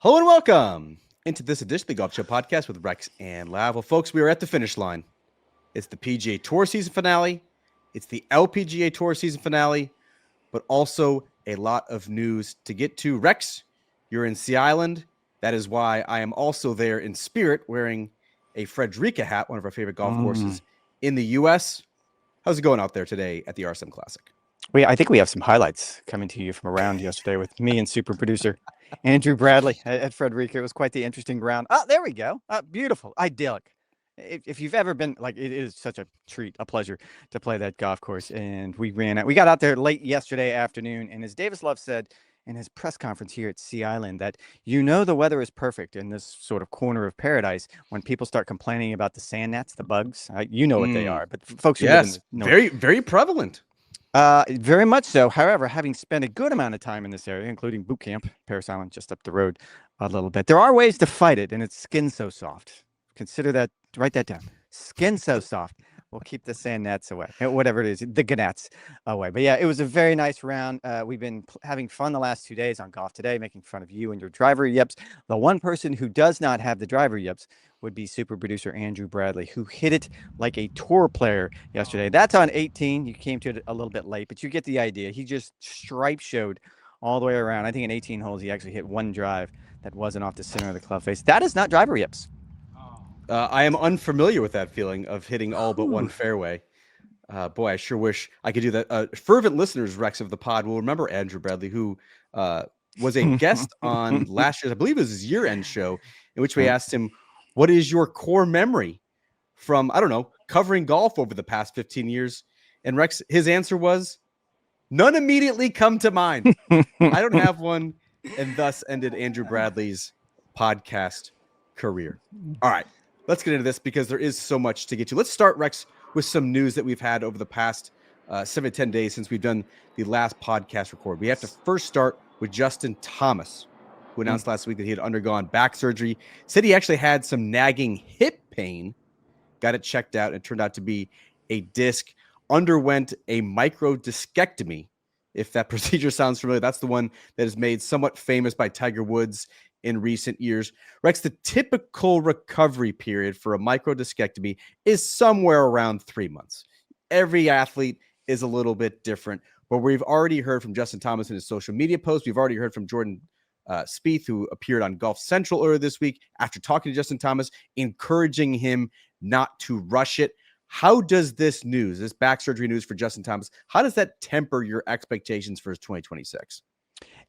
Hello and welcome into this edition of the Golf Show podcast with Rex and Lav. Well, folks, we are at the finish line. It's the PGA Tour season finale. It's the LPGA Tour season finale, but also a lot of news to get to. Rex, you're in Sea Island. That is why I am also there in spirit wearing a Frederica hat, one of our favorite golf courses in the U.S. How's it going out there today at the RSM Classic? I think we have some highlights coming to you from around yesterday with me and super producer Andrew Bradley at Frederica. It was quite the interesting round. Oh, there we go. Beautiful, idyllic. If you've ever been, it is such a treat, a pleasure to play that golf course. And we got out there late yesterday afternoon. And as Davis Love said in his press conference here at Sea Island, that the weather is perfect in this sort of corner of paradise when people start complaining about the sand gnats, the bugs. What they are, but folks who live in very, very prevalent. Very much so. However, having spent a good amount of time in this area, including boot camp, Perez Island, just up the road a little bit, there are ways to fight it, and it's skin so soft. Consider that. Write that down. Skin so soft. We'll keep the sand gnats away, whatever it is, the gnats away. But yeah, it was a very nice round. We've been having fun the last 2 days on Golf Today, making fun of you and your driver yips. The one person who does not have the driver yips would be super producer Andrew Bradley, who hit it like a tour player yesterday. That's on 18. You came to it a little bit late, but you get the idea. He just stripe showed all the way around. I think in 18 holes, he actually hit one drive that wasn't off the center of the club face. That is not driver yips. I am unfamiliar with that feeling of hitting all but one fairway. Boy, I sure wish I could do that. Fervent listeners, Rex, of the pod will remember Andrew Bradley, who was a guest on last year's, I believe it was his year-end show, in which we asked him, what is your core memory from, covering golf over the past 15 years? And Rex, his answer was, none immediately come to mind. I don't have one, and thus ended Andrew Bradley's podcast career. All right. Let's get into this because there is so much to get to. Let's start, Rex, with some news that we've had over the past 7 to 10 days since we've done the last podcast record. We have to first start with Justin Thomas, who announced last week that he had undergone back surgery, said he actually had some nagging hip pain, got it checked out, and it turned out to be a disc, underwent a microdiscectomy. If that procedure sounds familiar, that's the one that is made somewhat famous by Tiger Woods in recent years. Rex, the typical recovery period for a microdiscectomy is somewhere around 3 months. Every athlete is a little bit different, but we've already heard from Justin Thomas in his social media post. We've already heard from Jordan Spieth, who appeared on Golf Central earlier this week after talking to Justin Thomas, encouraging him not to rush it. How does this news, this back surgery news for Justin Thomas, how does that temper your expectations for his 2026?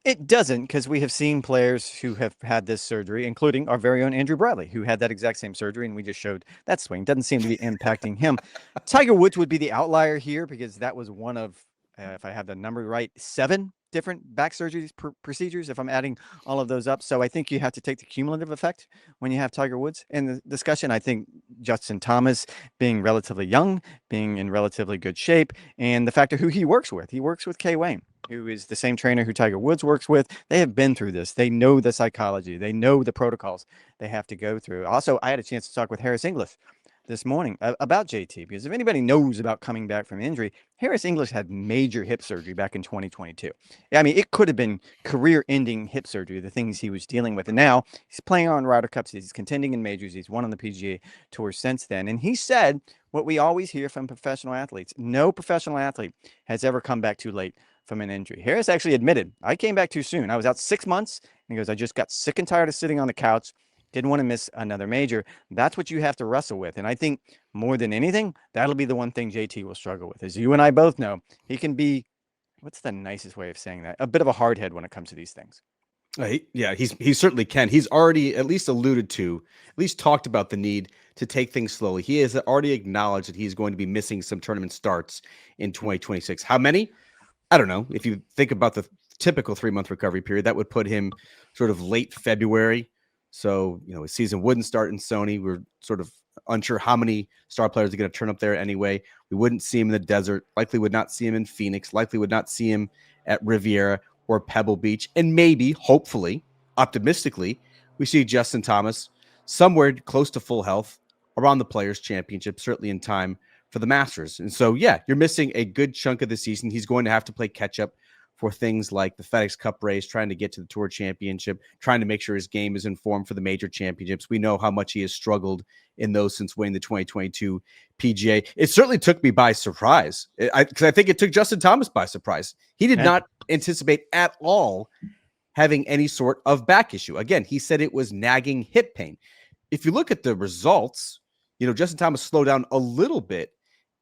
It doesn't, because we have seen players who have had this surgery, including our very own Andrew Bradley, who had that exact same surgery, and we just showed that swing doesn't seem to be impacting him. Tiger Woods would be the outlier here because that was one of, if I have the number right, 7 different back surgery procedures, if I'm adding all of those up. So I think you have to take the cumulative effect when you have Tiger Woods in the discussion. I think Justin Thomas being relatively young, being in relatively good shape, and the fact of who he works with. He works with Kay Wayne, who is the same trainer who Tiger Woods works with. They have been through this. They know the psychology. They know the protocols they have to go through. Also, I had a chance to talk with Harris English this morning about JT, because if anybody knows about coming back from injury, Harris English had major hip surgery back in 2022. I mean, it could have been career-ending hip surgery, the things he was dealing with. And now he's playing on Ryder Cups. He's contending in majors. He's won on the PGA Tour since then. And he said what we always hear from professional athletes. No professional athlete has ever come back too late from an injury. Harris actually admitted, I came back too soon. I was out 6 months. And he goes, I just got sick and tired of sitting on the couch. Didn't want to miss another major. That's what you have to wrestle with. And I think more than anything, that'll be the one thing JT will struggle with. As you and I both know, he can be, what's the nicest way of saying that? A bit of a hard head when it comes to these things. He certainly can. He's already at least alluded to, at least talked about the need to take things slowly. He has already acknowledged that he's going to be missing some tournament starts in 2026. How many? I don't know. If you think about the typical 3-month recovery period, that would put him sort of late February. So, his season wouldn't start in Sony. We're sort of unsure how many star players are going to turn up there anyway. We wouldn't see him in the desert. Likely would not see him in Phoenix. Likely would not see him at Riviera or Pebble Beach. And maybe, hopefully, optimistically, we see Justin Thomas somewhere close to full health around the Players' Championship, certainly in time for the Masters. And so, yeah, you're missing a good chunk of the season. He's going to have to play catch up for things like the FedEx Cup race, trying to get to the Tour Championship, trying to make sure his game is informed for the major championships. We know how much he has struggled in those since winning the 2022 PGA. It certainly took me by surprise, because I think it took Justin Thomas by surprise. He did not anticipate at all having any sort of back issue. Again, he said it was nagging hip pain. If you look at the results, Justin Thomas slowed down a little bit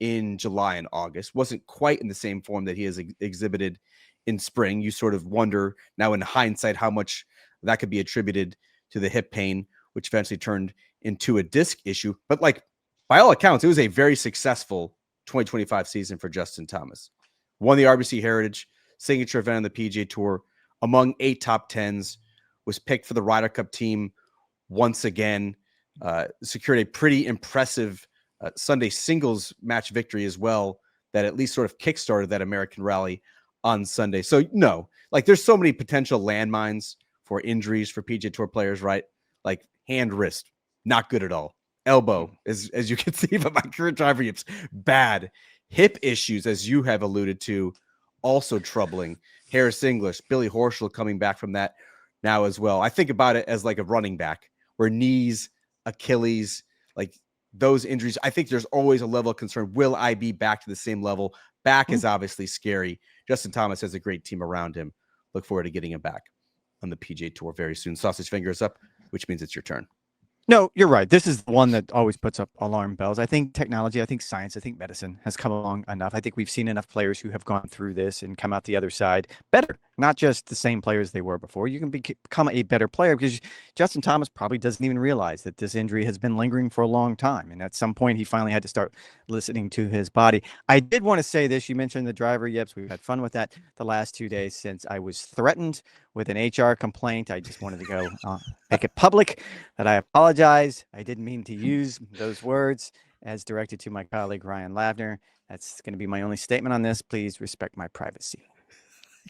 in July and August, wasn't quite in the same form that he has exhibited in spring. You sort of wonder now in hindsight how much that could be attributed to the hip pain, which eventually turned into a disc issue. But by all accounts, it was a very successful 2025 season for Justin Thomas. Won the RBC Heritage signature event on the PGA Tour, among 8 top 10s, was picked for the Ryder Cup team once again, secured a pretty impressive Sunday singles match victory as well, that at least sort of kickstarted that American rally on Sunday. So no, there's so many potential landmines for injuries for PGA Tour players, right? Like hand, wrist, not good at all. Elbow, as you can see, but my current driver yips, bad. Hip issues, as you have alluded to, also troubling. Harris English, Billy Horschel coming back from that now as well. I think about it as like a running back, where knees, Achilles, those injuries, I think there's always a level of concern. Will I be back to the same level? Back is obviously scary. Justin Thomas has a great team around him. Look forward to getting him back on the PGA Tour very soon. Sausage fingers up, which means it's your turn. No, you're right. This is the one that always puts up alarm bells. I think technology, I think science, I think medicine has come along enough. I think we've seen enough players who have gone through this and come out the other side better, not just the same players they were before. You can become a better player, because Justin Thomas probably doesn't even realize that this injury has been lingering for a long time. And at some point, he finally had to start listening to his body. I did want to say this. You mentioned the driver yips. We've had fun with that the last 2 days since I was threatened with an HR complaint. I just wanted to go make it public that I apologize. I didn't mean to use those words as directed to my colleague, Ryan Lavner. That's going to be my only statement on this. Please respect my privacy.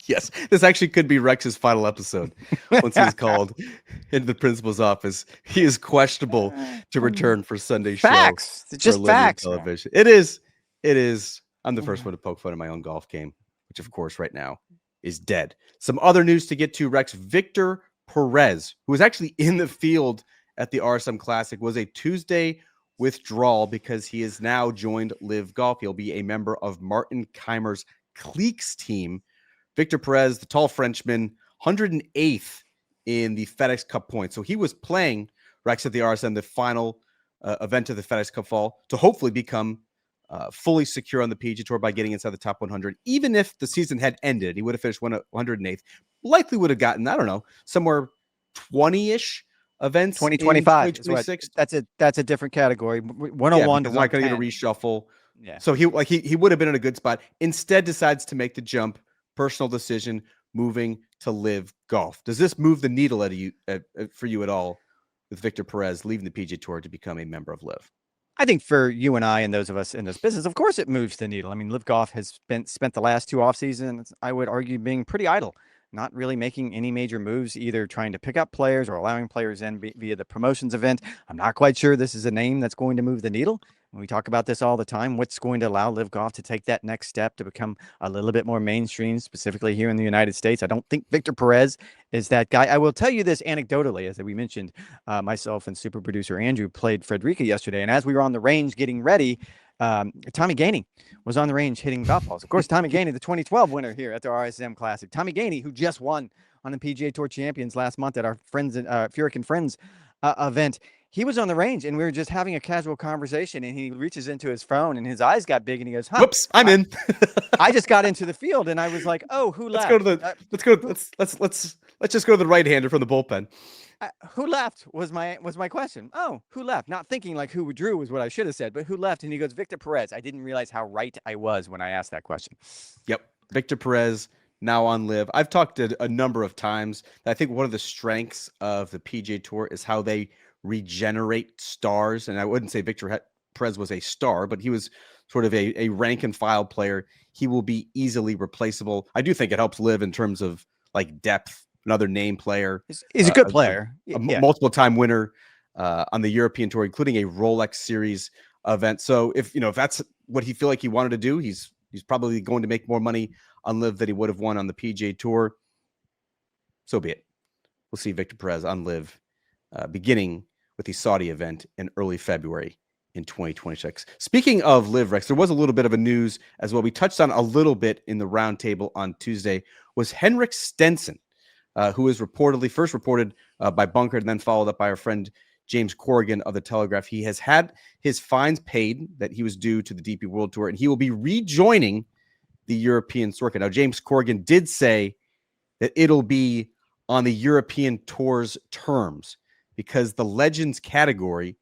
Yes, this actually could be Rex's final episode once he's called into the principal's office. He is questionable to return for Sunday facts. show. It's just facts. Television. It is. I'm the first one to poke fun at my own golf game, which of course right now is dead. Some other news to get to, Rex. Victor Perez, who was actually in the field at the RSM Classic, was a Tuesday withdrawal because he has now joined LIV Golf. He'll be a member of Martin Keimer's Cleeks team. Victor Perez, the tall Frenchman, 108th in the FedEx Cup points. So he was playing, Rex, at the RSM, the final event of the FedEx Cup fall, to hopefully become fully secure on the PGA Tour by getting inside the top 100. Even if the season had ended, he would have finished 108th. Likely would have gotten, I don't know, somewhere 20-ish events. 2025. 2026. That's a different category. 101 to 110. Not going to get a reshuffle. Yeah. So he would have been in a good spot. Instead, decides to make the jump. Personal decision, moving to LIV Golf. Does this move the needle for you at all, with Victor Perez leaving the PGA Tour to become a member of LIV? I think for you and I and those of us in this business, of course it moves the needle. I mean, LIV Golf has spent the last 2 off seasons, I would argue, being pretty idle, not really making any major moves, either trying to pick up players or allowing players in via the promotions event. I'm not quite sure this is a name that's going to move the needle. We talk about this all the time. What's going to allow LIV Golf to take that next step to become a little bit more mainstream, specifically here in the United States? I don't think Victor Perez is that guy. I will tell you this anecdotally, as we mentioned, myself and super producer Andrew played Frederica yesterday. And as we were on the range getting ready, Tommy Gainey was on the range hitting golf balls. Of course, Tommy Gainey, the 2012 winner here at the RSM Classic. Tommy Gainey, who just won on the PGA Tour Champions last month at our friends, Furyk and Friends event. He was on the range and we were just having a casual conversation, and he reaches into his phone and his eyes got big and he goes, "Whoops, I'm in." I just got into the field and I was like, "Oh, who left?" Let's just go to the right-hander from the bullpen. Who left was my question. Oh, who left? Not thinking like who withdrew was what I should have said, but who left? And he goes, Victor Perez. I didn't realize how right I was when I asked that question. Yep. Victor Perez now on LIV. I've talked a number of times. I think one of the strengths of the PGA Tour is how they regenerate stars. And I wouldn't say Victor Perez was a star, but he was sort of a rank and file player. He will be easily replaceable. I do think it helps LIV in terms of depth. Another name player. He's a good player. Multiple time winner on the European Tour, including a Rolex Series event. So if that's what he feel like he wanted to do, he's probably going to make more money on LIV that he would have won on the PGA Tour. So be it. We'll see Victor Perez on LIV beginning with the Saudi event in early February in 2026. Speaking of LIV, Rex, there was a little bit of a news as well. We touched on a little bit in the roundtable on Tuesday. Was Henrik Stenson, who is reportedly first reported by Bunker and then followed up by our friend James Corrigan of the Telegraph. He has had his fines paid that he was due to the DP World Tour, and he will be rejoining the European circuit. Now, James Corrigan did say that it'll be on the European Tour's terms because the Legends category,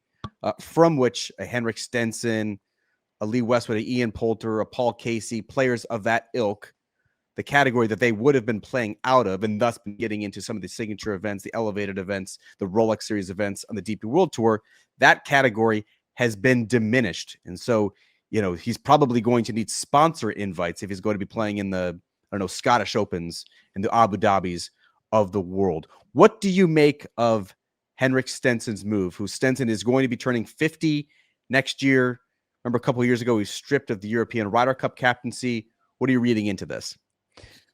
from which a Henrik Stenson, a Lee Westwood, a Ian Poulter, a Paul Casey, players of that ilk, the category that they would have been playing out of and thus been getting into some of the signature events, the elevated events, the Rolex Series events on the DP World Tour, that category has been diminished. And so, he's probably going to need sponsor invites if he's going to be playing in the, Scottish Opens and the Abu Dhabis of the world. What do you make of Henrik Stenson's move, who Stenson is going to be turning 50 next year? Remember a couple of years ago, he was stripped of the European Ryder Cup captaincy. What are you reading into this?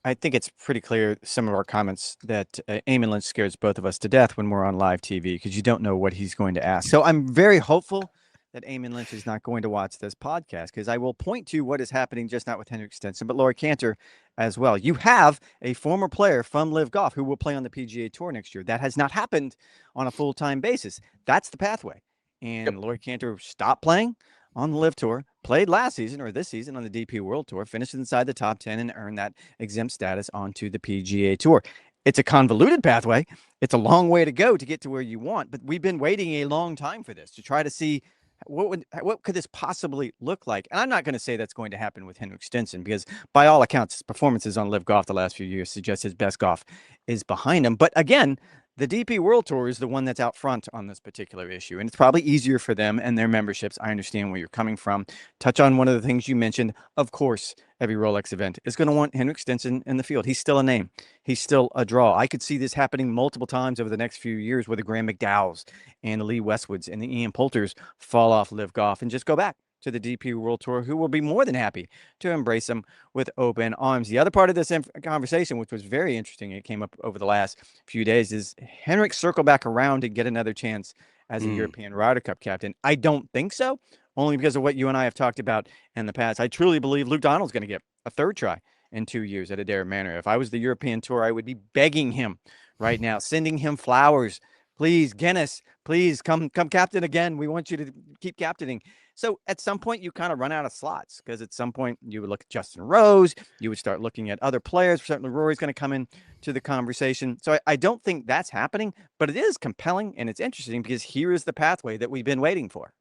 I think it's pretty clear, some of our comments, that Eamon Lynch scares both of us to death when we're on live TV because you don't know what he's going to ask. So I'm very hopeful that Eamon Lynch is not going to watch this podcast because I will point to what is happening, just not with Henrik Stenson, but Laurie Cantor as well. You have a former player from LIV Golf who will play on the PGA Tour next year. That has not happened on a full-time basis. That's the pathway. And Laurie Cantor stopped playing on the LIV Tour, played last season or this season on the DP World Tour, finished inside the top 10 and earned that exempt status onto the PGA Tour. It's a convoluted pathway. It's a long way to go to get to where you want, but we've been waiting a long time for this to try to see what could this possibly look like. And I'm not going to say that's going to happen with Henrik Stenson because by all accounts, his performances on LIV Golf the last few years suggest his best golf is behind him. But again, the DP World Tour is the one that's out front on this particular issue, and it's probably easier for them and their memberships. I understand where you're coming from. Touch on one of the things you mentioned. Of course, every Rolex event is going to want Henrik Stenson in the field. He's still a name. He's still a draw. I could see this happening multiple times over the next few years where the Graham McDowells and the Lee Westwoods and the Ian Poulters fall off LIV Golf and just go back to the DP World Tour, who will be more than happy to embrace them with open arms. The other part of this conversation, which was very interesting, it came up over the last few days, is Henrik circle back around and get another chance as a European Ryder Cup captain? I don't think so, only because of what you and I have talked about in the past. I truly believe Luke Donald's going to get a third try in 2 years at Adair Manor. If I was the European Tour, I would be begging him right now, sending him flowers. Please, Guinness, please come captain again. We want you to keep captaining. So at some point, you kind of run out of slots because at some point you would look at Justin Rose. You would start looking at other players. Certainly, Rory's going to come in to the conversation. So I don't think that's happening, but it is compelling and it's interesting because here is the pathway that we've been waiting for.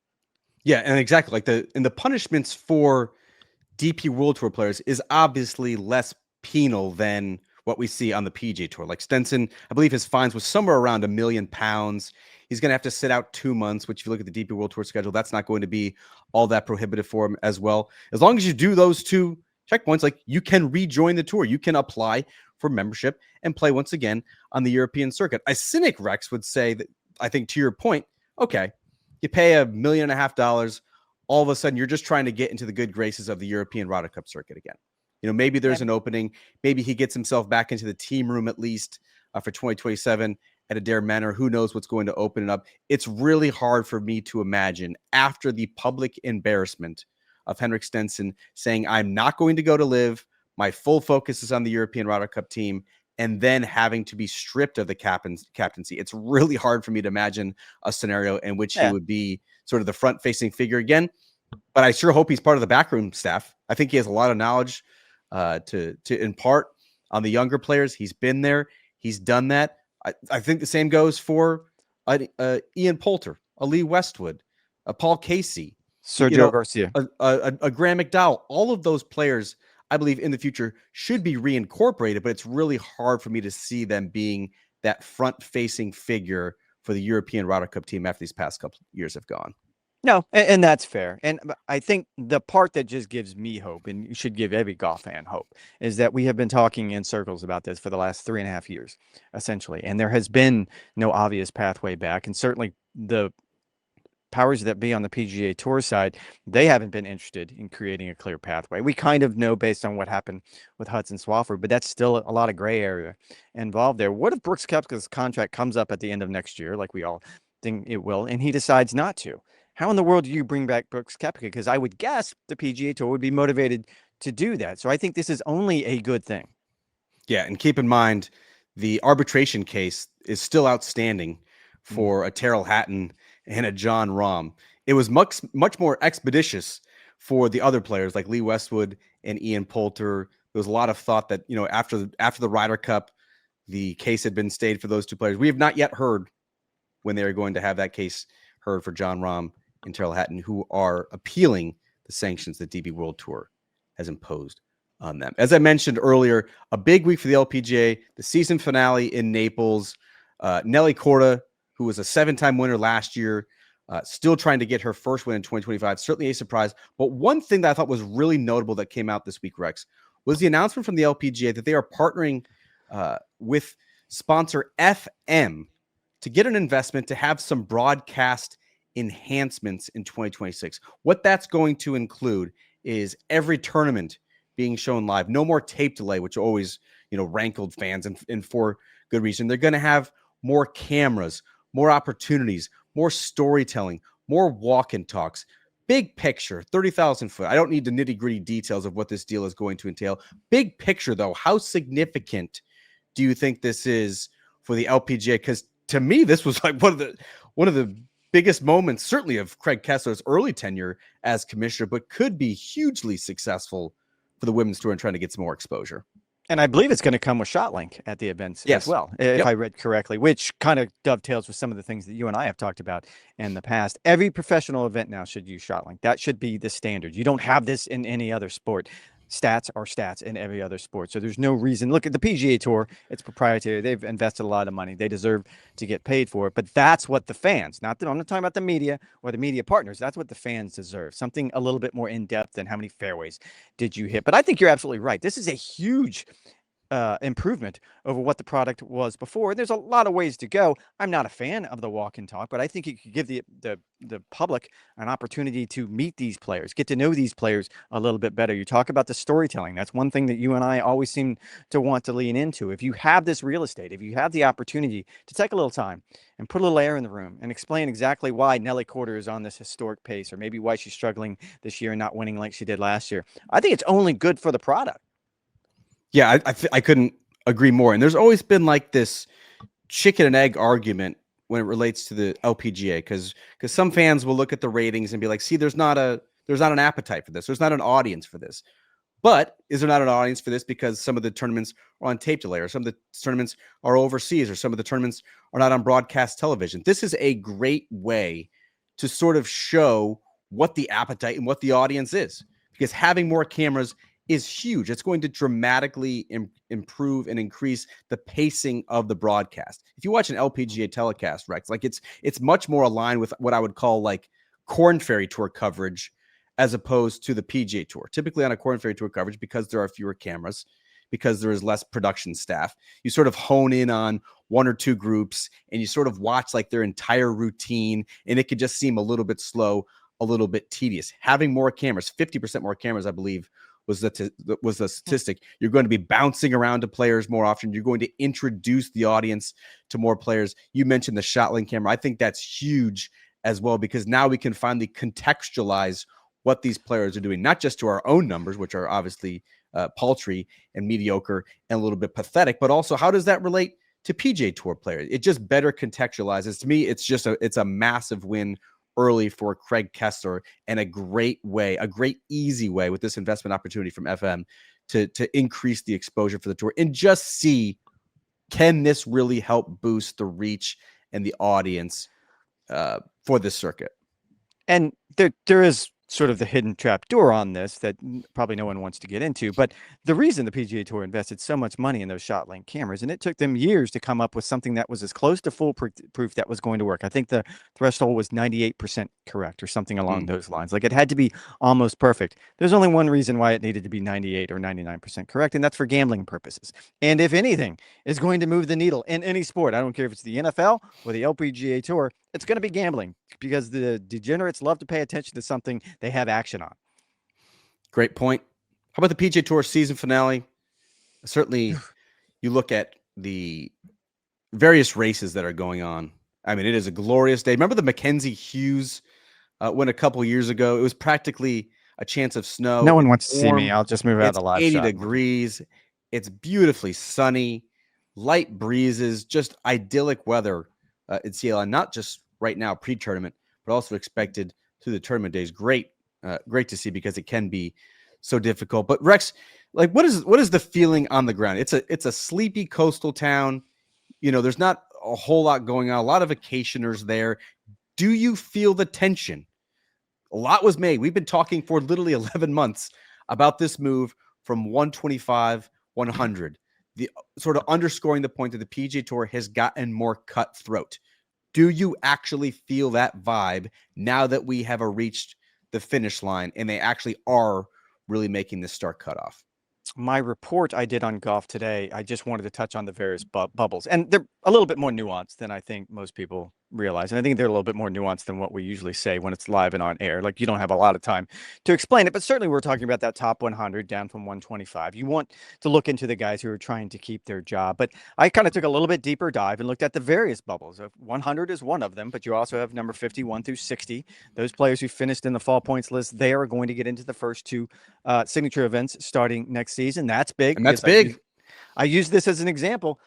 Yeah, and exactly like the punishments for DP World Tour players is obviously less penal than what we see on the PGA Tour. Like Stenson, I believe his fines was somewhere around £1 million. He's going to have to sit out 2 months, which if you look at the DP World Tour schedule, that's not going to be all that prohibitive for him as well. As long as you do those two checkpoints, like you can rejoin the tour, you can apply for membership and play once again on the European circuit. A cynic, Rex, would say that, I think to your point, okay, you pay $1.5 million, all of a sudden you're just trying to get into the good graces of the European Ryder Cup circuit again. Maybe there's an opening. Maybe he gets himself back into the team room at least for 2027 at Adair Manor. Who knows what's going to open it up? It's really hard for me to imagine after the public embarrassment of Henrik Stenson saying, I'm not going to go to LIV. My full focus is on the European Ryder Cup team, and then having to be stripped of the captaincy. It's really hard for me to imagine a scenario in which he would be sort of the front-facing figure again. But I sure hope he's part of the backroom staff. I think he has a lot of knowledge to impart on the younger players. He's been there. He's done that. I think the same goes for Ian Poulter, a Lee Westwood, a Paul Casey, Sergio Garcia, a Graham McDowell. All of those players, I believe, in the future should be reincorporated, but it's really hard for me to see them being that front-facing figure for the European Ryder Cup team after these past couple of years have gone. No, and that's fair. And I think the part that just gives me hope, and you should give every golf fan hope, is that we have been talking in circles about this for the last 3.5 years, essentially. And there has been no obvious pathway back. And certainly the powers that be on the PGA Tour side, they haven't been interested in creating a clear pathway. We kind of know based on what happened with Hudson Swafford, but that's still a lot of gray area involved there. What if Brooks Koepka's contract comes up at the end of next year, like we all think it will, and he decides not to? How in the world do you bring back Brooks Koepka? Because I would guess the PGA Tour would be motivated to do that. So I think this is only a good thing. Yeah, and keep in mind, the arbitration case is still outstanding for a Terrell Hatton and a John Rahm. It was much more expeditious for the other players like Lee Westwood and Ian Poulter. There was a lot of thought that, after the Ryder Cup, the case had been stayed for those two players. We have not yet heard when they are going to have that case heard for John Rahm and Terrell Hatton, who are appealing the sanctions that DP World Tour has imposed on them. As I mentioned earlier, a big week for the LPGA, the season finale in Naples. Nelly Korda, who was a 7-time winner last year, still trying to get her first win in 2025. Certainly a surprise. But one thing that I thought was really notable that came out this week, Rex, was the announcement from the LPGA that they are partnering with sponsor FM to get an investment to have some broadcast enhancements in 2026. What that's going to include is every tournament being shown live. No more tape delay, which always, rankled fans, and for good reason. They're going to have more cameras, more opportunities, more storytelling, more walk-in talks. Big picture, 30,000 foot. I don't need the nitty-gritty details of what this deal is going to entail. Big picture, though, how significant do you think this is for the LPGA? Because to me, this was like one of the biggest moments, certainly of Craig Kessler's early tenure as commissioner, but could be hugely successful for the women's tour and trying to get some more exposure. And I believe it's going to come with ShotLink at the events as well, if I read correctly, which kind of dovetails with some of the things that you and I have talked about in the past. Every professional event now should use ShotLink. That should be the standard. You don't have this in any other sport. Stats are stats in every other sport. So there's no reason. Look at the PGA Tour. It's proprietary. They've invested a lot of money. They deserve to get paid for it. But that's what the fans, I'm not talking about the media or the media partners. That's what the fans deserve. Something a little bit more in depth than how many fairways did you hit. But I think you're absolutely right. This is a huge improvement over what the product was before. There's a lot of ways to go. I'm not a fan of the walk and talk, but I think it could give the public an opportunity to meet these players, get to know these players a little bit better. You talk about the storytelling. That's one thing that you and I always seem to want to lean into. If you have this real estate, if you have the opportunity to take a little time and put a little air in the room and explain exactly why Nelly Korda is on this historic pace, or maybe why she's struggling this year and not winning like she did last year, I think it's only good for the product. Yeah, I couldn't agree more. And there's always been like this chicken and egg argument when it relates to the LPGA, because some fans will look at the ratings and be like, see, there's not an appetite for this. There's not an audience for this. But is there not an audience for this because some of the tournaments are on tape delay, or some of the tournaments are overseas, or some of the tournaments are not on broadcast television? This is a great way to sort of show what the appetite and what the audience is, because having more cameras is huge. It's going to dramatically improve and increase the pacing of the broadcast. If you watch an LPGA telecast, Rex, like it's much more aligned with what I would call like Korn Ferry Tour coverage, as opposed to the PGA Tour. Typically on a Korn Ferry Tour coverage, because there are fewer cameras, because there is less production staff, you sort of hone in on one or two groups and you sort of watch like their entire routine, and it could just seem a little bit slow, a little bit tedious. Having more cameras, 50% more cameras, I believe, was the statistic. You're going to be bouncing around to players more often. You're going to introduce the audience to more players. You mentioned the ShotLink camera. I think that's huge as well, because now we can finally contextualize what these players are doing, not just to our own numbers, which are obviously paltry and mediocre and a little bit pathetic, but also how does that relate to PGA Tour players? It just better contextualizes. To me, it's a massive win early for Craig Kessler, and a great easy way with this investment opportunity from FM to increase the exposure for the tour, and just see, can this really help boost the reach and the audience for this circuit? And there is sort of the hidden trap door on this that probably no one wants to get into. But the reason the PGA Tour invested so much money in those ShotLink cameras, and it took them years to come up with something that was as close to foolproof that was going to work. I think the threshold was 98% correct or something along those lines. Like, it had to be almost perfect. There's only one reason why it needed to be 98 or 99% correct, and that's for gambling purposes. And if anything is going to move the needle in any sport, I don't care if it's the NFL or the LPGA Tour, it's going to be gambling because the degenerates love to pay attention to something they have action on. Great point. How about the PGA Tour season finale? Certainly, you look at the various races that are going on. I mean, it is a glorious day. Remember the Mackenzie Hughes win a couple years ago? It was practically a chance of snow. No one It's wants to see me. warm. I'll just move out of It's the live 80 shot. degrees. It's beautifully sunny, light breezes, just idyllic weather in Seattle. And not just right now, pre-tournament, but also expected through the tournament days. Great to see because it can be so difficult. But Rex, like, what is the feeling on the ground? It's a sleepy coastal town. You know, there's not a whole lot going on. A lot of vacationers there. Do you feel the tension? A lot was made. We've been talking for literally 11 months about this move from 125, 100. The sort of underscoring the point that the PGA Tour has gotten more cutthroat. Do you actually feel that vibe now that we have reached the finish line and they actually are really making this start cutoff? My report I did on golf today, I just wanted to touch on the various bubbles, and they're a little bit more nuanced than I think most people realize. And I think they're a little bit more nuanced than what we usually say when it's live and on air. Like, you don't have a lot of time to explain it, but certainly we're talking about that top 100 down from 125. You want to look into the guys who are trying to keep their job. But I kind of took a little bit deeper dive and looked at the various bubbles. 100 is one of them, but you also have number 51 through 60. Those players who finished in the fall points list, they are going to get into the first two signature events starting next season. That's big. And that's big. I use this as an example.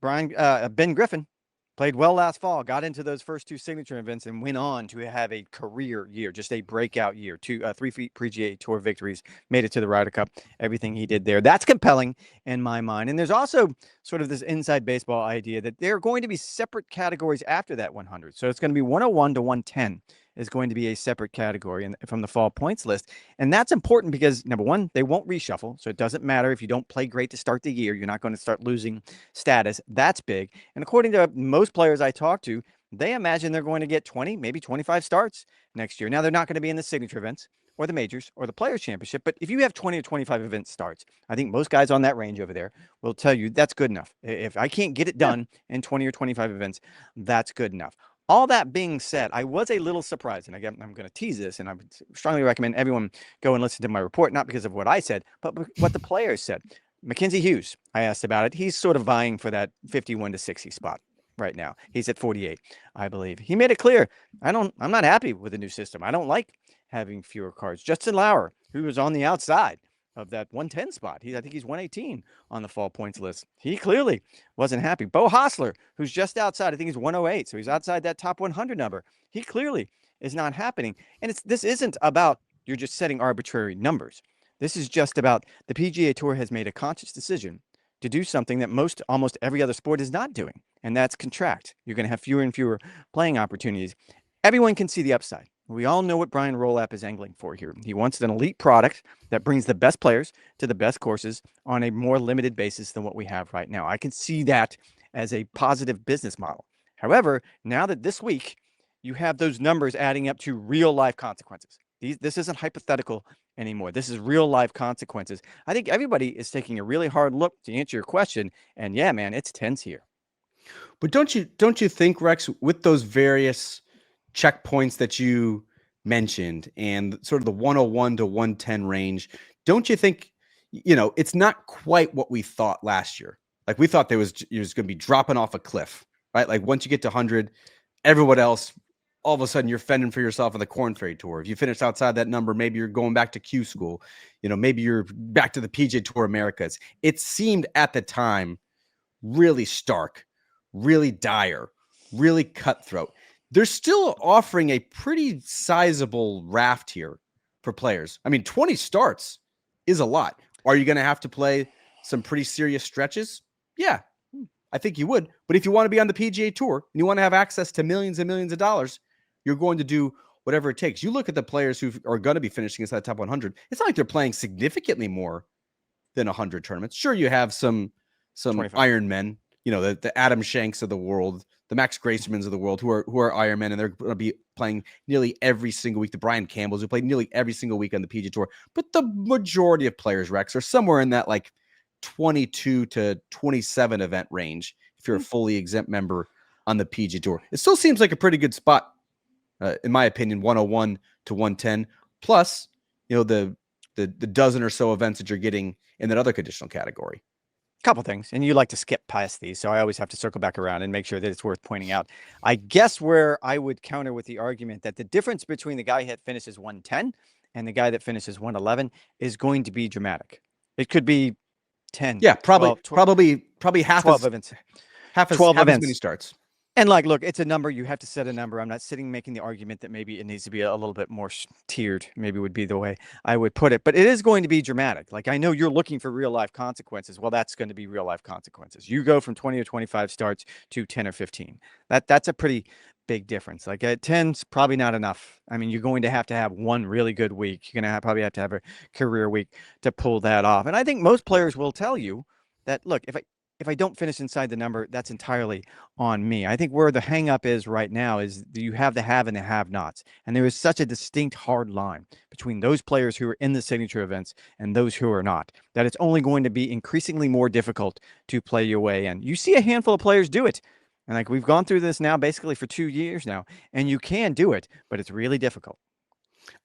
Ben Griffin played well last fall, got into those first two signature events, and went on to have a career year, just a breakout year. 3 PGA Tour victories, made it to the Ryder Cup. Everything he did there, that's compelling in my mind. And there's also sort of this inside baseball idea that there are going to be separate categories after that 100. So it's going to be 101 to 110 is going to be a separate category from the fall points list. And that's important because, number one, they won't reshuffle. So it doesn't matter if you don't play great to start the year. You're not going to start losing status. That's big. And according to most players I talk to, they imagine they're going to get 20, maybe 25 starts next year. Now, they're not going to be in the signature events or the majors or the Players Championship. But if you have 20 or 25 event starts, I think most guys on that range over there will tell you that's good enough. If I can't get it done in 20 or 25 events, that's good enough. All that being said, I was a little surprised, and again, I'm going to tease this, and I would strongly recommend everyone go and listen to my report, not because of what I said, but what the players said. Mackenzie Hughes, I asked about it. He's sort of vying for that 51 to 60 spot right now. He's at 48, I believe. He made it clear, I'm not happy with the new system. I don't like having fewer cards. Justin Lauer, who was on the outside of that 110 spot. I think he's 118 on the fall points list. He clearly wasn't happy. Bo Hostler, who's just outside, I think he's 108, so he's outside that top 100 number. He clearly is not happening. And this isn't about you're just setting arbitrary numbers. This is just about the PGA Tour has made a conscious decision to do something that almost every other sport is not doing, and that's contract. You're going to have fewer and fewer playing opportunities. Everyone can see the upside. We all know what Brian Rolapp is angling for here. He wants an elite product that brings the best players to the best courses on a more limited basis than what we have right now. I can see that as a positive business model. However, now that this week you have those numbers adding up to real life consequences. This isn't hypothetical anymore. This is real life consequences. I think everybody is taking a really hard look to answer your question. And yeah, man, it's tense here. But don't you think, Rex, with those various checkpoints that you mentioned and sort of the 101 to 110 range, don't you think, it's not quite what we thought last year? Like, we thought it was going to be dropping off a cliff, right? Like, once you get to 100, everyone else, all of a sudden you're fending for yourself on the Corn Ferry Tour. If you finish outside that number, maybe you're going back to Q school, maybe you're back to the PGA Tour Americas. It seemed at the time really stark, really dire, really cutthroat. They're still offering a pretty sizable raft here for players. I mean, 20 starts is a lot. Are you going to have to play some pretty serious stretches? Yeah, I think you would. But if you want to be on the PGA Tour and you want to have access to millions and millions of dollars, you're going to do whatever it takes. You look at the players who are going to be finishing inside the top 100. It's not like they're playing significantly more than 100 tournaments. Sure, you have some 25 Iron Men, the Adam Shanks of the world, the Max Gracemans of the world who are Iron Men, and they're going to be playing nearly every single week. The Brian Campbells who play nearly every single week on the PGA Tour. But the majority of players, Rex, are somewhere in that like 22 to 27 event range if you're a fully exempt member on the PGA Tour. It still seems like a pretty good spot, in my opinion, 101 to 110. Plus, the dozen or so events that you're getting in that other conditional category. Couple things, and you like to skip past these, so I always have to circle back around and make sure that it's worth pointing out. I guess where I would counter with the argument that the difference between the guy that finishes 110 and the guy that finishes 111 is going to be dramatic. It could be 10. Yeah, probably 12, probably half 12 as events. half 12 as events. many starts. And like, look, it's a number. You have to set a number. I'm not sitting making the argument that maybe it needs to be a little bit more tiered, maybe would be the way I would put it. But it is going to be dramatic. Like, I know you're looking for real life consequences. Well, that's going to be real life consequences. You go from 20 or 25 starts to 10 or 15. That's a pretty big difference. Like at 10's probably not enough. I mean, you're going to have one really good week. You're going to probably have to have a career week to pull that off. And I think most players will tell you that, look, if I don't finish inside the number, that's entirely on me. I think where the hang up is right now is you have the have and the have nots. And there is such a distinct hard line between those players who are in the signature events and those who are not, that it's only going to be increasingly more difficult to play your way in. You see a handful of players do it. And like we've gone through this now basically for 2 years now, and you can do it, but it's really difficult.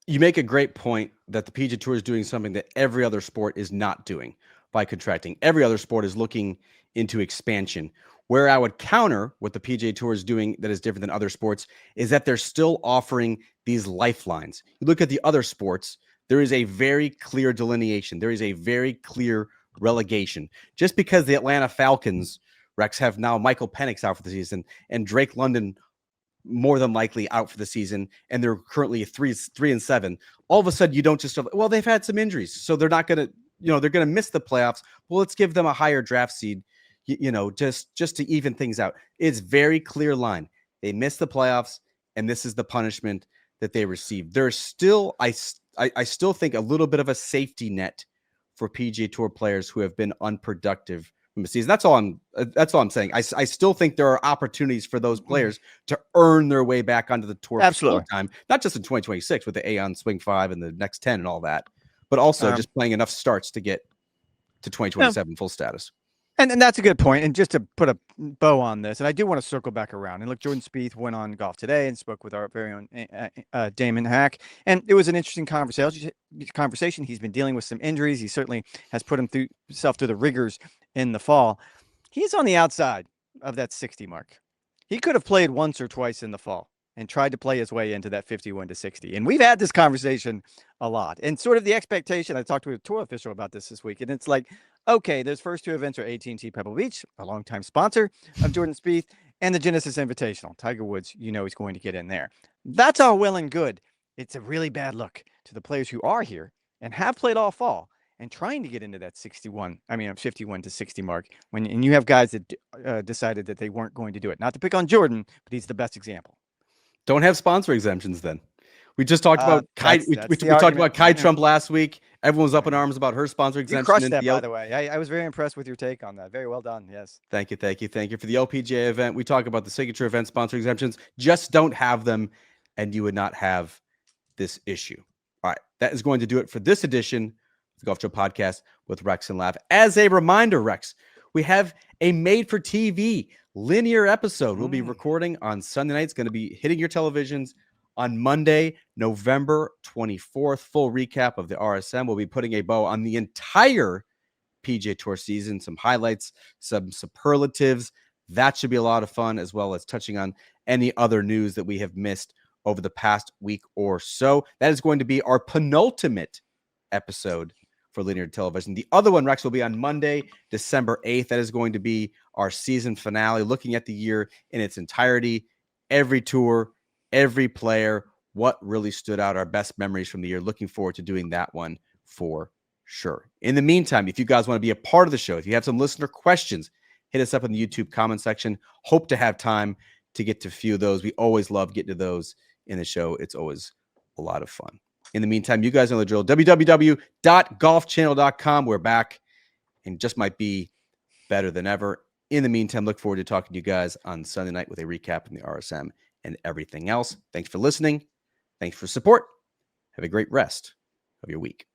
You make a great point that the PGA Tour is doing something that every other sport is not doing by contracting. Every other sport is looking into expansion. Where I would counter what the PGA Tour is doing that is different than other sports is that they're still offering these lifelines. You look at the other sports, there is a very clear delineation. There is a very clear relegation. Just because the Atlanta Falcons, Rex, have now Michael Penix out for the season and Drake London more than likely out for the season, and they're currently 3-7. All of a sudden, you don't just, well, they've had some injuries, so they're not going to, they're going to miss the playoffs. Well, let's give them a higher draft seed, just to even things out. It's very clear line. They missed the playoffs, and this is the punishment that they received. There's still, I still think, a little bit of a safety net for PGA Tour players who have been unproductive from the season. That's all I'm saying. I still think there are opportunities for those players to earn their way back onto the tour full time, not just in 2026 with the Aon Swing 5 and the next 10 and all that, but also just playing enough starts to get to 2027 full status. And that's a good point. And just to put a bow on this, and I do want to circle back around. And look, Jordan Spieth went on Golf Today and spoke with our very own Damon Hack. And it was an interesting conversation. He's been dealing with some injuries. He certainly has put himself through the rigors in the fall. He's on the outside of that 60 mark. He could have played once or twice in the fall and tried to play his way into that 51 to 60. And we've had this conversation a lot. And sort of the expectation, I talked to a tour official about this week, and it's like, okay, those first two events are AT&T Pebble Beach, a longtime sponsor of Jordan Spieth, and the Genesis Invitational. Tiger Woods, he's going to get in there. That's all well and good. It's a really bad look to the players who are here and have played all fall and trying to get into that 51 to 60 mark and you have guys that decided that they weren't going to do it. Not to pick on Jordan, but he's the best example. Don't have sponsor exemptions then. We just talked about we talked about Kai Trump last week. Everyone was up in arms about her sponsor exemption. You crushed that, by the way. I was very impressed with your take on that. Very well done. Yes. Thank you. For the LPGA event, we talk about the signature event sponsor exemptions. Just don't have them, and you would not have this issue. All right. That is going to do it for this edition of the Golf Show Podcast with Rex and Lav. As a reminder, Rex, we have a made-for-TV linear episode. We'll be recording on Sunday night. It's going to be hitting your televisions on Monday, November 24th. Full recap of the RSM. We'll be putting a bow on the entire PGA Tour season, some highlights, some superlatives. That should be a lot of fun, as well as touching on any other news that we have missed over the past week or so. That is going to be our penultimate episode for linear television. The other one, Rex, will be on Monday, December 8th. That is going to be our season finale, looking at the year in its entirety, every tour, every player, what really stood out, our best memories from the year. Looking forward to doing that one for sure. In the meantime, if you guys want to be a part of the show, if you have some listener questions, hit us up in the YouTube comment section. Hope to have time to get to a few of those. We always love getting to those in the show. It's always a lot of fun. In the meantime, you guys know the drill. www.golfchannel.com. We're back and just might be better than ever. In the meantime, look forward to talking to you guys on Sunday night with a recap of the RSM and everything else. Thanks for listening. Thanks for support. Have a great rest of your week.